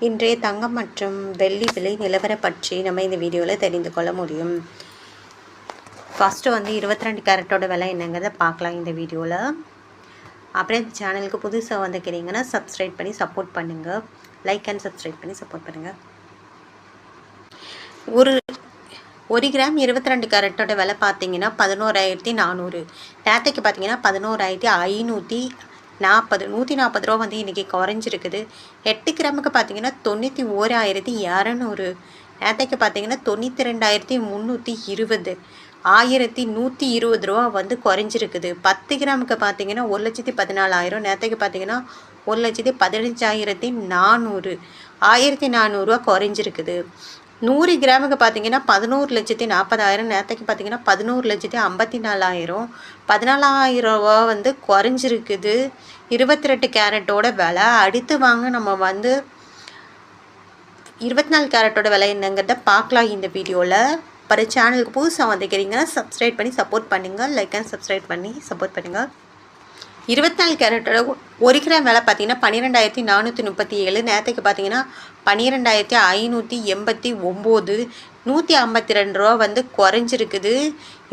இன்றைய தங்கம் மற்றும் வெள்ளி விலை நிலவரம் பற்றி நம்ம இந்த வீடியோவில் தெரிந்து கொள்ள முடியும். ஃபஸ்ட்டு 22 கேரட்டோட விலை என்னங்கிறத பார்க்கலாம் இந்த வீடியோவில். அப்புறம் இந்த சேனலுக்கு புதுசாக வந்துக்கிறீங்கன்னா சப்ஸ்கிரைப் பண்ணி சப்போர்ட் பண்ணுங்கள். லைக் அண்ட் சப்ஸ்கிரைப் பண்ணி சப்போர்ட் பண்ணுங்கள். ஒரு கிராம் 22 கேரட்டோட விலை பார்த்தீங்கன்னா 11,400. நேற்றைக்கு பார்த்தீங்கன்னா 11,540 140 ரூபா இன்றைக்கி குறைஞ்சிருக்குது. 8 கிராமுக்கு பார்த்தீங்கன்னா 91,200. நேற்றைக்கு பார்த்தீங்கன்னா 92,320 1,120 ரூபா குறைஞ்சிருக்குது. 10 கிராமுக்கு பார்த்தீங்கன்னா 1,14,000. நேற்றைக்கு பார்த்தீங்கன்னா 1,15,400 1,400 ரூபா குறைஞ்சிருக்குது. 100 கிராமுக்கு பார்த்தீங்கன்னா 11,40,000. நேற்றைக்கு பார்த்தீங்கன்னா 11,54,000 14,000 ரூபா குறைஞ்சிருக்குது 22 கேரட்டோட விலை. அடுத்து வாங்க நம்ம 24 கேரட்டோட விலை என்னங்கிறத பார்க்கலாம் இந்த வீடியோவில். அப்புறம் சேனலுக்கு புதுசாக வந்துக்கிறீங்கன்னா சப்ஸ்கிரைப் பண்ணி சப்போர்ட் பண்ணுங்கள். லைக் அண்ட் சப்ஸ்கிரைப் பண்ணி சப்போர்ட் பண்ணுங்கள். 24 கேரட்டோட 1 கிராம் விலை பார்த்தீங்கன்னா 12,437. நேற்றுக்கு பார்த்தீங்கன்னா 12,589 152 ரூபா குறைஞ்சிருக்குது.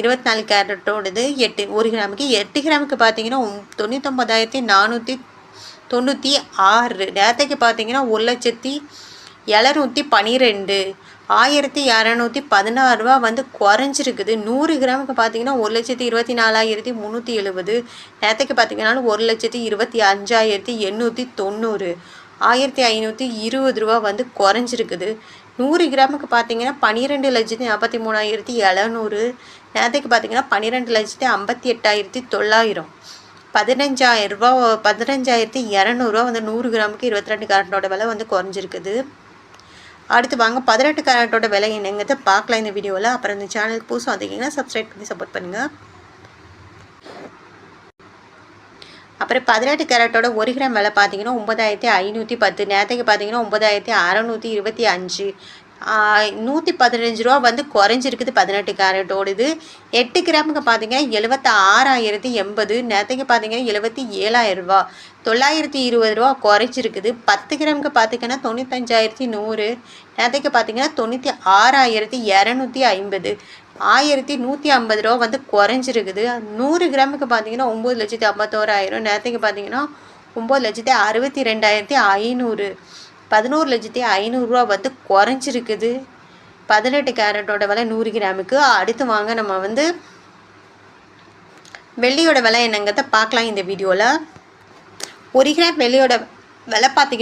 24 கேரட்டோடது 1 கிராமுக்கு. 8 கிராமுக்கு பார்த்தீங்கன்னா 99,496. நேற்றுக்கு பார்த்தீங்கன்னா 1,712 1,216 ரூபா குறைஞ்சிருக்குது. 100 கிராமுக்கு பார்த்தீங்கன்னா 1,24,370. நேற்றுக்கு பார்த்தீங்கன்னா 1,25,890 1,520 ரூபா குறைஞ்சிருக்குது. 100 கிராமுக்கு பார்த்தீங்கன்னா 12,43,700. நேற்றுக்கு பார்த்தீங்கன்னா 12,58,900 15,000 ரூபா 15,200 ரூபா 100 கிராமுக்கு 22 கேரட்டோட விலை குறைஞ்சிருக்குது. அடுத்து வாங்க 18 கேரட்டோட விலை என்னங்கிறத பார்க்கலாம் இந்த வீடியோவில். அப்புறம் இந்த சேனலுக்கு புதுசாக வந்தீங்கன்னா சப்ஸ்கிரைப் பண்ணி சப்போர்ட் பண்ணுங்கள். அப்புறம் 18 கேரட்டோட 1 கிராம் விலை பார்த்தீங்கன்னா 9,510. நேற்றுக்கு பார்த்தீங்கன்னா 9,625 115 ரூபா குறைஞ்சிருக்குது 18 கேரட்டோடு. 8 கிராமுக்கு பார்த்தீங்கன்னா 76,080. நேற்றுக்கு பார்த்தீங்கன்னா 77,000 ரூபா 920 ரூபா குறைஞ்சிருக்குது. 10 கிராமுக்கு பார்த்தீங்கன்னா 95,100. நேற்றுக்கு பார்த்தீங்கன்னா 96,250 1,150 ரூபா குறைஞ்சிருக்குது. 100 கிராமுக்கு பார்த்தீங்கன்னா 9,51,000. நேற்றுக்கு பார்த்தீங்கன்னா 9,62,500 11,500 ரூபா குறைஞ்சிருக்குது 18 கேரட்டோட விலை 100 கிராமுக்கு. அடுத்து வாங்க நம்ம வெள்ளியோட விலை என்னங்கிறத பார்க்கலாம் இந்த வீடியோவில். 1 கிராம் வெள்ளியோட விலை பார்த்தீங்கன்னா